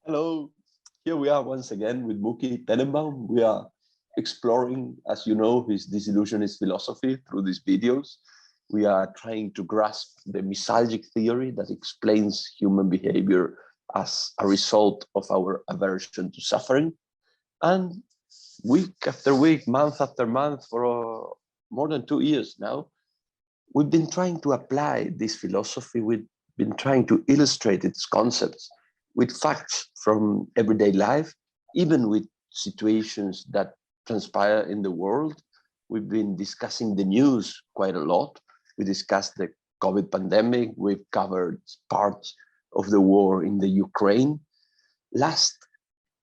Hello, here we are once again with Mookie Tenembaum. We are exploring, as you know, his disillusionist philosophy through these videos. We are trying to grasp the misalgic theory that explains human behavior as a result of our aversion to suffering. And week after week, month after month, for more than 2 years now, we've been trying to apply this philosophy. We've been trying to illustrate its concepts with facts from everyday life, even with situations that transpire in the world. We've been discussing the news quite a lot. We discussed the COVID pandemic. We've covered parts of the war in the Ukraine. Last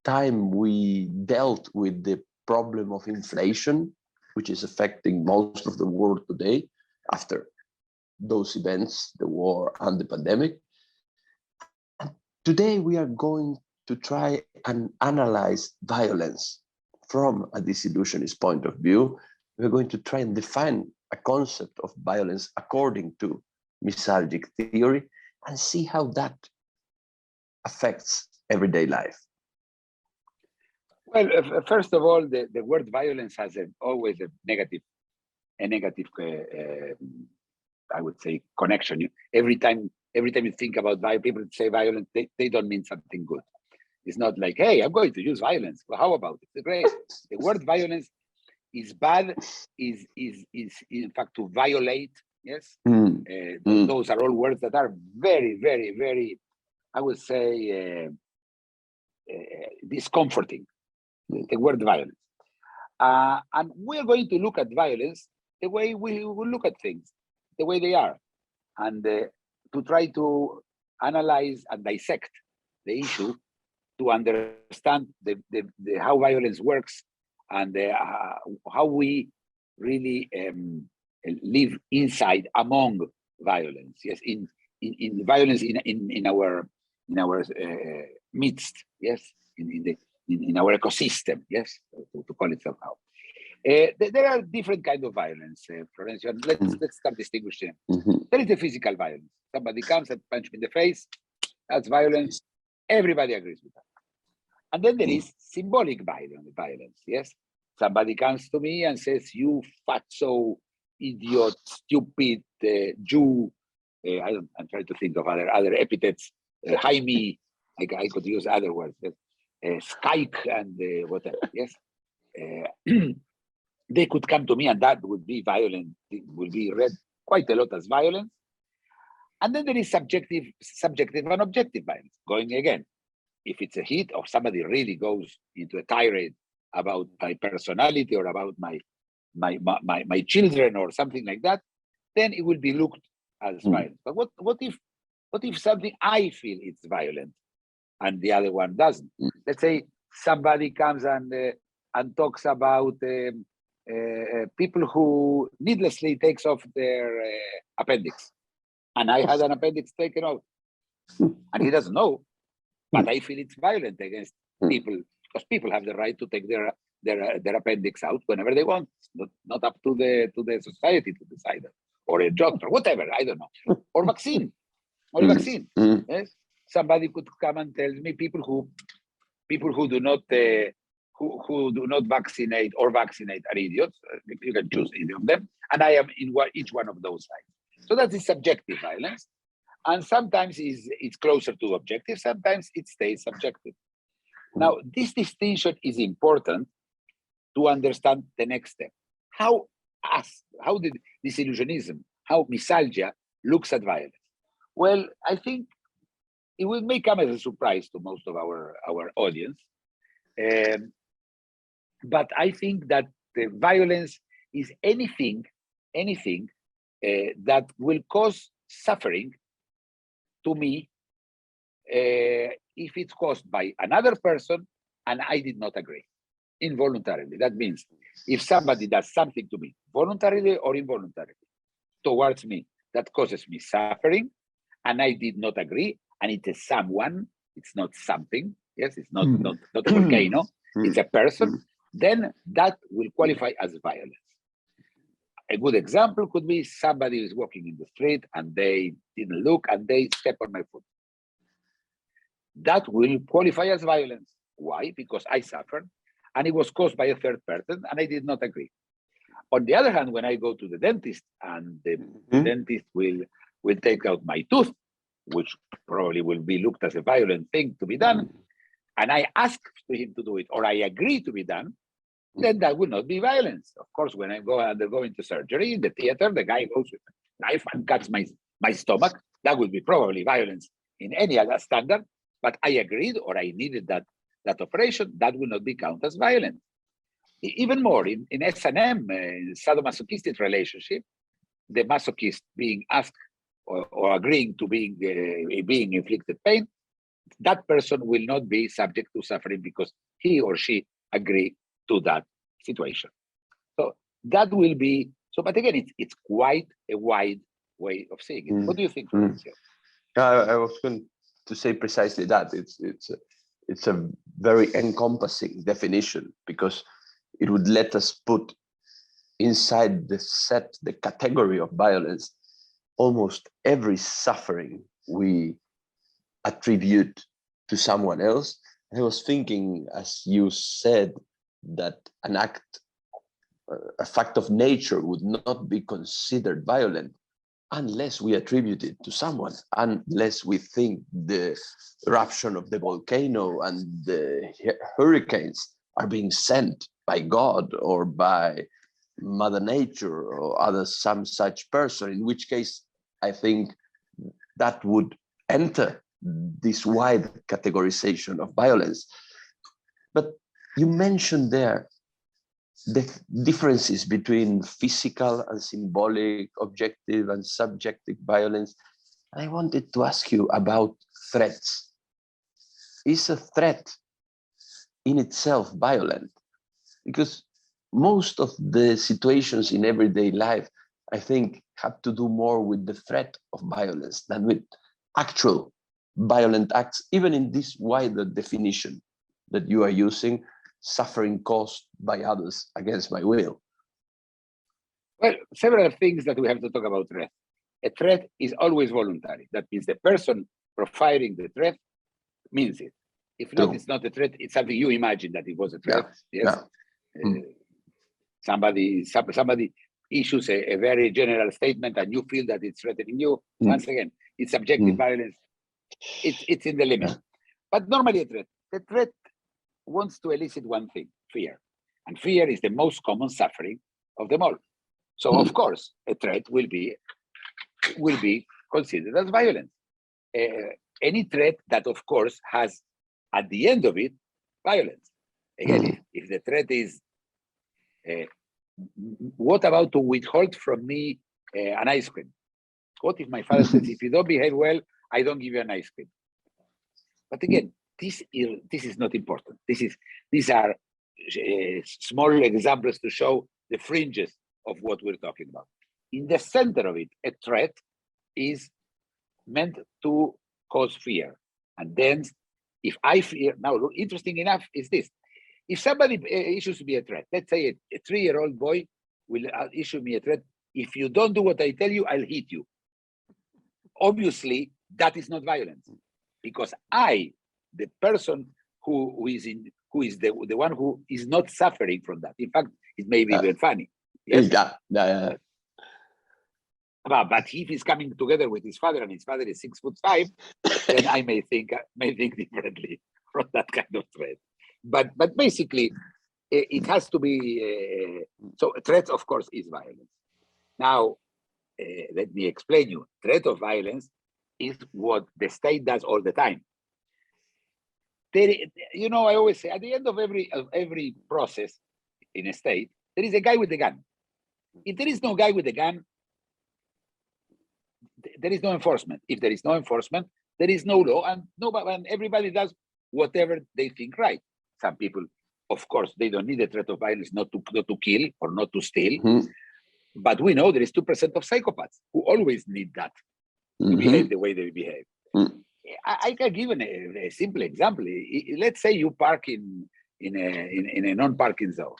time we dealt with the problem of inflation, which is affecting most of the world today after those events, the war and the pandemic. And today we are going to try and analyze violence from a disillusionist point of view. We're going to try and define a concept of violence according to misalgic theory and see how that affects everyday life. Well, first of all, the word violence has always a negative, I would say, connection. Every time you think about violence, people say violence, they don't mean something good. It's not like, hey, I'm going to use violence. Well, how about it? It's great. The word violence is bad, is in fact to violate. Yes, those are all words that are very, very, very, I would say, discomforting. The word violence. And we're going to look at violence the way we will look at things, the way they are, and to try to analyze and dissect the issue to understand how violence works and how we really live inside among violence. Yes, in violence in our midst. Yes, in our ecosystem, yes, to call it somehow. There are different kinds of violence, Florencio. Let's start distinguishing. There is the physical violence. Somebody comes and punches me in the face. That's violence. Everybody agrees with that. And then there is symbolic violence. Yes, somebody comes to me and says, "You fatso, idiot, stupid Jew." I'm trying to think of other epithets. Jaime. I could use other words. Yes. Skype and whatever, yes. They could come to me and that would be violent. It would be read quite a lot as violence. And then there is subjective and objective violence. Going again, if it's a hit or somebody really goes into a tirade about my personality or about my children or something like that, then it will be looked as violence. But what if something I feel it's violent and the other one doesn't? Let's say somebody comes and talks about people who needlessly takes off their appendix, and I had an appendix taken off, and he doesn't know, but I feel it's violent against people because people have the right to take their appendix out whenever they want. Not up to the society to decide, or a doctor, whatever, I don't know, or vaccine. Yes, somebody could come and tell me people who do not who do not vaccinate or vaccinate are idiots. You can choose either of them, and I am in each one of those sides. So that is subjective violence, and sometimes it's closer to objective. Sometimes it stays subjective. Now, this distinction is important to understand the next step. How did disillusionism, how misalgia looks at violence? Well, I think it may come as a surprise to most of our audience. But I think that the violence is anything that will cause suffering to me if it's caused by another person and I did not agree, involuntarily. That means if somebody does something to me, voluntarily or involuntarily, towards me, that causes me suffering, and I did not agree, and it is someone, it's not something, yes, it's not a volcano, it's a person, then that will qualify as violence. A good example could be somebody is walking in the street and they didn't look and they step on my foot. that will qualify as violence. Why? Because I suffered, and it was caused by a third person, and I did not agree. On the other hand, when I go to the dentist and the dentist will take out my tooth, which probably will be looked as a violent thing to be done, and I ask to him to do it, or I agree to be done, then that will not be violence. Of course, when I go undergo into surgery in the theater, the guy goes with a knife and cuts my stomach. That would be probably violence in any other standard, but I agreed or I needed that operation. That will not be counted as violence. Even more, in S&M, sadomasochistic relationship, the masochist being asked or agreeing to being inflicted pain, that person will not be subject to suffering because he or she agree to that situation. So that will be, but again, it's quite a wide way of seeing it. What do you think, Fabrizio? I was going to say precisely that. It's a very encompassing definition, because it would let us put inside the category of violence, almost every suffering we attribute to someone else. And I was thinking, as you said, that a fact of nature would not be considered violent unless we attribute it to someone, unless we think the eruption of the volcano and the hurricanes are being sent by God or by Mother Nature or some such person, in which case I think that would enter this wide categorization of violence. But you mentioned there the differences between physical and symbolic, objective and subjective violence. I wanted to ask you about threats. Is a threat in itself violent? Because most of the situations in everyday life, I think, have to do more with the threat of violence than with actual violent acts, even in this wider definition that you are using, suffering caused by others against my will. Well, several things that we have to talk about threat. A threat is always voluntary. That means the person profiling the threat means it. If not, it's not a threat. It's something you imagine that it was a threat. Yes. Somebody issues a very general statement and you feel that it's threatening you. Once again, it's subjective violence. It's in the limit. But normally the threat wants to elicit one thing, fear. And fear is the most common suffering of them all. So of course, a threat will be considered as violence. Any threat that of course has at the end of it violence. Again, if the threat is, what about to withhold from me an ice cream? What if my father says, if you don't behave well, I don't give you an ice cream? But again, this is not important. These are small examples to show the fringes of what we're talking about. In the center of it, a threat is meant to cause fear. And then if I fear, now interesting enough is this, if somebody issues me a threat, let's say a 3-year-old boy will issue me a threat, if you don't do what I tell you, I'll hit you. Obviously, that is not violence, because the person who is the one who is not suffering from that. In fact, it may be even funny. Yes? Yeah. But if he's coming together with his father and his father is 6'5", then I may think differently from that kind of threat. But basically, it has to be so. Threat, of course, is violence. Now, let me explain you. Threat of violence is what the state does all the time. I always say at the end of every process in a state, there is a guy with a gun. If there is no guy with a gun, there is no enforcement. If there is no enforcement, there is no law, and everybody does whatever they think right. Some people, of course, they don't need a threat of violence not to kill or not to steal. But we know there is 2% of psychopaths who always need that to behave the way they behave. I can give a simple example. Let's say you park in a non-parking zone,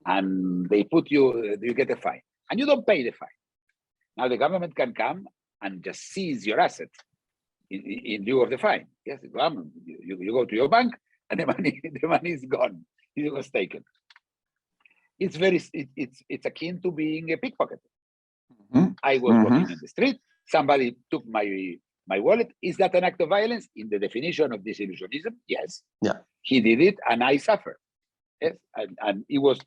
and they put you get a fine, and you don't pay the fine. Now the government can come and just seize your assets. in lieu of the fine. Yes, you go to your bank and the money is gone. It was taken. It's it's akin to being a pickpocket. I was walking in the street. Somebody took my wallet. Is that an act of violence in the definition of disillusionism? Yes. Yeah. He did it, and I suffered. Yes, and it was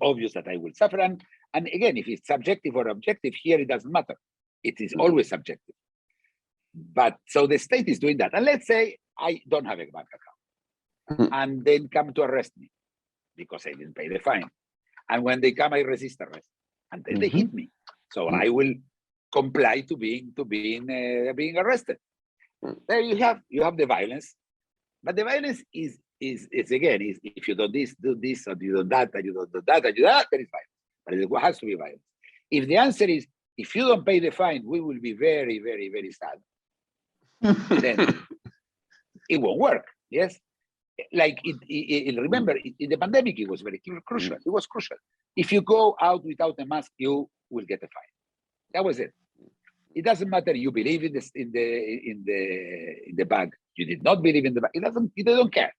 obvious that I will suffer. And again, if it's subjective or objective, here it doesn't matter. It is always subjective. But so the state is doing that. And let's say I don't have a bank account, and then come to arrest me because I didn't pay the fine. And when they come, I resist arrest, and then they hit me. So I will comply to being arrested. There you have the violence, but the violence is again if you do this, or you do that, and you do that, and you do that, there is violence. But it has to be violence. If the answer is if you don't pay the fine, we will be very, very, very sad. Then it won't work. Yes, like remember in the pandemic, it was very crucial. It was crucial. If you go out without a mask, you will get a fine. That was it. It doesn't matter. You believe in the bag. You did not believe in the bag. They don't care.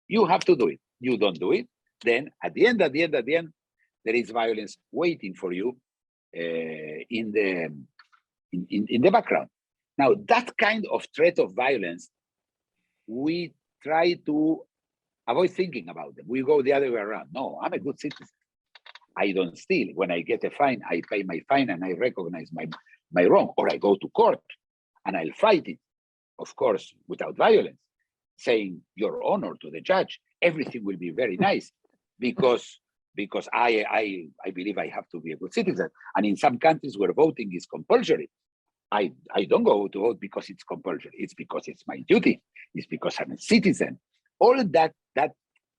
You have to do it. You don't do it. Then at the end, there is violence waiting for you in the background. Now that kind of threat of violence, we try to avoid thinking about them. We go the other way around. No, I'm a good citizen. I don't steal. When I get a fine, I pay my fine and I recognize my wrong. Or I go to court and I'll fight it, of course, without violence, saying, Your Honor, to the judge, everything will be very nice because I believe I have to be a good citizen. And in some countries where voting is compulsory, I don't go to vote because it's compulsory. It's because it's my duty. It's because I'm a citizen. All that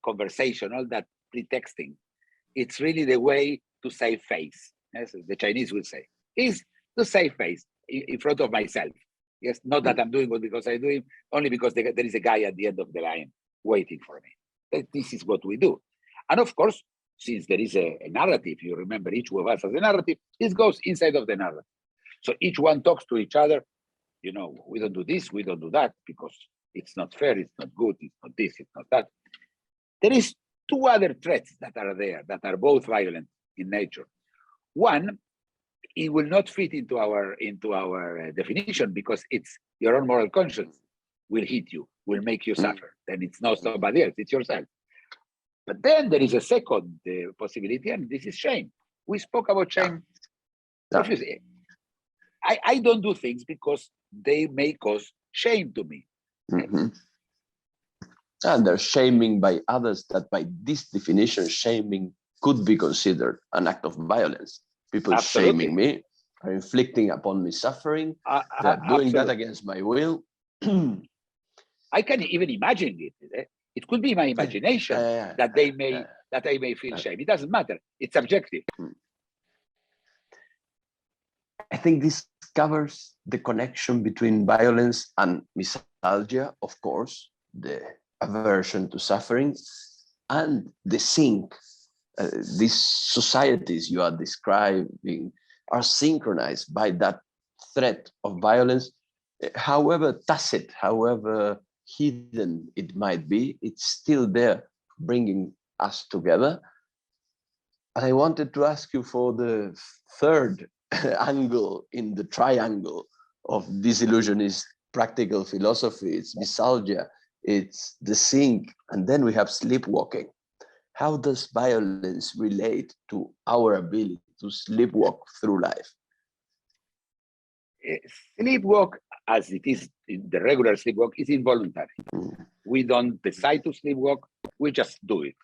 conversation, all that pretexting, it's really the way to save face, as the Chinese would say, is to save face in front of myself. Yes, not that I'm doing it because I do it, only because there is a guy at the end of the line waiting for me. This is what we do. And of course, since there is a narrative, you remember each of us has a narrative, this goes inside of the narrative. So each one talks to each other, we don't do this, we don't do that, because it's not fair, it's not good, it's not this, it's not that. There is two other threats that are there that are both violent in nature. One, it will not fit into our definition because it's your own moral conscience will hit you, will make you suffer. Then it's not somebody else, it's yourself. But then there is a second possibility, and this is shame. We spoke about shame. Yeah. I don't do things because they may cause shame to me. And they're shaming by others that by this definition, shaming could be considered an act of violence. People Absolutely. Shaming me are inflicting upon me suffering. They're doing that against my will. I can even imagine it. It could be my imagination that I may feel shame. It doesn't matter. It's subjective. I think this covers the connection between violence and misalgia, of course, the aversion to suffering, and the sink. These societies you are describing are synchronized by that threat of violence, however tacit, however hidden it might be, it's still there, bringing us together. And I wanted to ask you for the third angle in the triangle of disillusionist practical philosophy. It's misalgia, it's the sink, and then we have sleepwalking. How does violence relate to our ability to sleepwalk through life? Sleepwalk, as it is in the regular sleepwalk, is involuntary. We don't decide to sleepwalk, we just do it.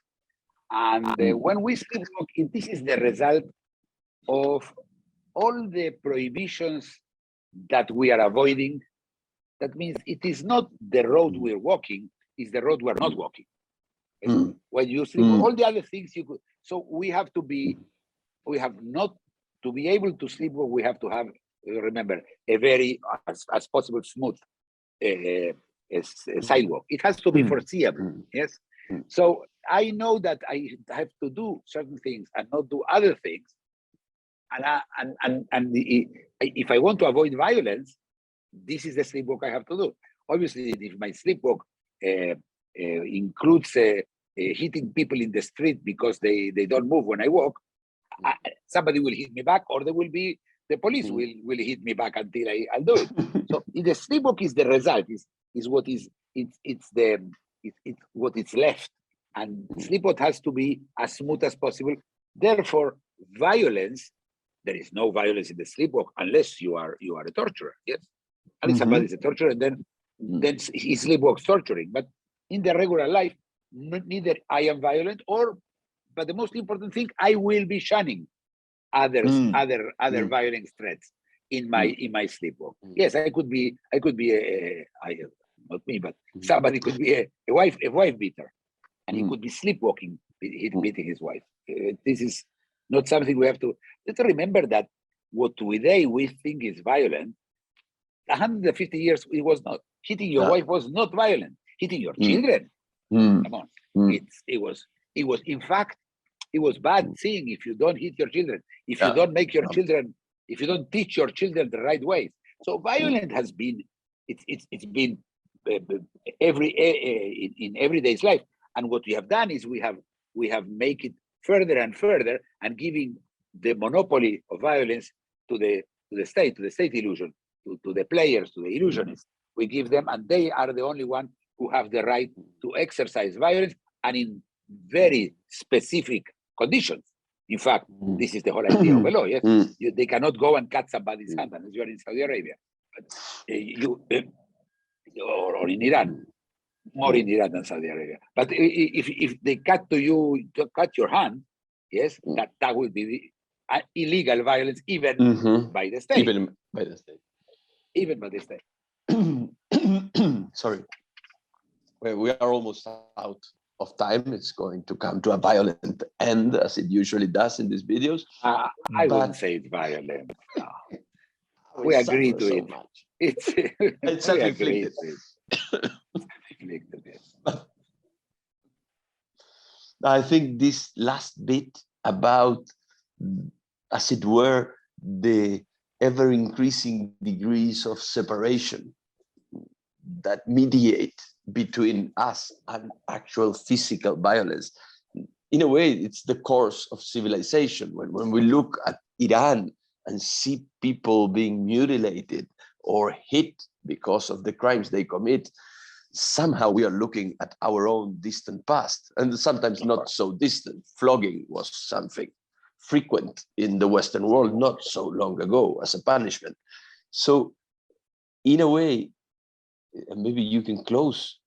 And when we sleepwalk, this is the result of all the prohibitions that we are avoiding. That means it is not the road we're walking, it's the road we're not walking. When you sleep, all the other things you could. So we have not to be able to sleep. We have to have, remember, a very as possible smooth sidewalk. It has to be foreseeable. Yes. So I know that I have to do certain things and not do other things. And if I want to avoid violence, this is the sleepwalk I have to do. Obviously, if my sleepwalk includes hitting people in the street because they don't move when I walk, somebody will hit me back, or there will be the police will hit me back until I'll do it. So the sleepwalk is the result, is what is it's what is left, and sleepwalk has to be as smooth as possible. Therefore, violence, there is no violence in the sleepwalk unless you are a torturer. Yes, unless somebody is a torturer, and then he sleepwalks torturing. But in the regular life, neither I am violent, but the most important thing, I will be shunning other violence threats in my sleepwalk. Yes, I could be not me, but somebody could be a wife beater, and he could be sleepwalking, beating his wife. This is not something we have to. Let's remember that what today we think is violent, 150 years it was not. Hitting your wife was not violent. Hitting your children, come on, it was. In fact, it was bad thing if you don't hit your children, if you don't make your children, if you don't teach your children the right ways. So violent has been, it's been in everyday's life. And what we have done is we have make it further and further, and giving the monopoly of violence to the state illusion, to the players, to the illusionists. We give them, and they are the only one who have the right to exercise violence, and in very specific conditions. In fact, this is the whole idea of the law. Yes, they cannot go and cut somebody's hand unless you are in Saudi Arabia, but, or in Iran, more in Iran than Saudi Arabia. But if they cut your hand, yes, that would be illegal violence, even by the state. Even by the state. Even by the state. Sorry, we are almost out of time. It's going to come to a violent end, as it usually does in these videos. I wouldn't say it's violent. No. We agree to it. Much. It's self-inflicted. I think this last bit about, as it were, the ever-increasing degrees of separation that mediate between us and actual physical violence. In a way, it's the course of civilization. When we look at Iran and see people being mutilated or hit because of the crimes they commit, somehow we are looking at our own distant past, and sometimes not so distant. Flogging was something frequent in the Western world not so long ago as a punishment. So in a way, and maybe you can close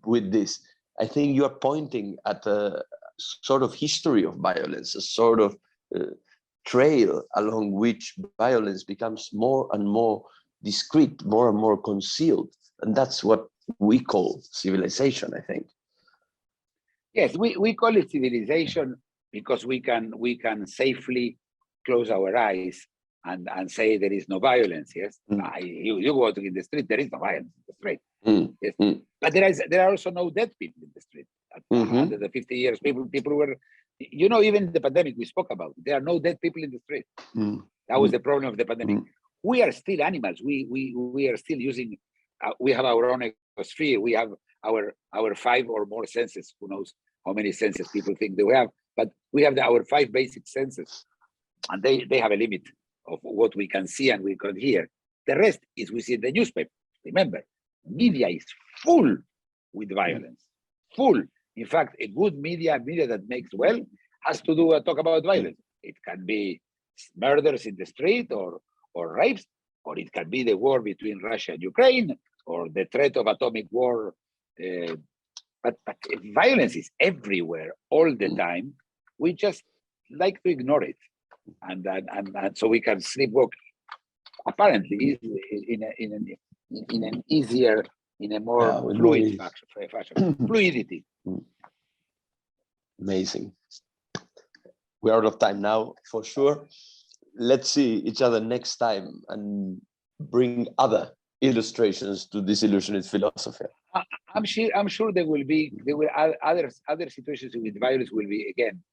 with this, I think you are pointing at a sort of history of violence, a sort of trail along which violence becomes more and more discreet, more and more concealed. And that's what we call civilization, I think. Yes, we call it civilization because we can safely close our eyes and say there is no violence. Yes, you go out in the street, there is no violence in the street. Yes. But there are also no dead people in the street. Under the 50 years, people were, even the pandemic we spoke about, there are no dead people in the street. That was the problem of the pandemic. We are still animals. We are still using. We have our own ecosphere. We have our 5 or more senses. Who knows how many senses people think they have? But we have our 5 basic senses, and they have a limit of what we can see and we can hear. The rest is we see in the newspaper. Remember, media is full with violence. Full. In fact, a good media that makes well has to talk about violence. It can be murders in the street or rapes, or it can be the war between Russia and Ukraine, or the threat of atomic war. But violence is everywhere all the time. We just like to ignore it, and so we can sleepwalk apparently in an easier, in a more fluid fashion. Fluidity. Amazing. We're out of time now, for sure. Let's see each other next time and bring other illustrations to disillusionist philosophy. I'm sure there will other situations with violence will be again.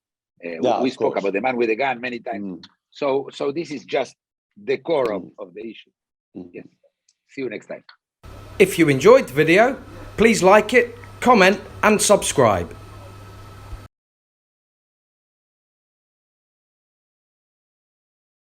We spoke about the man with the gun many times. So this is just the core of the issue. Yes. See you next time. If you enjoyed the video, please like it, comment and subscribe.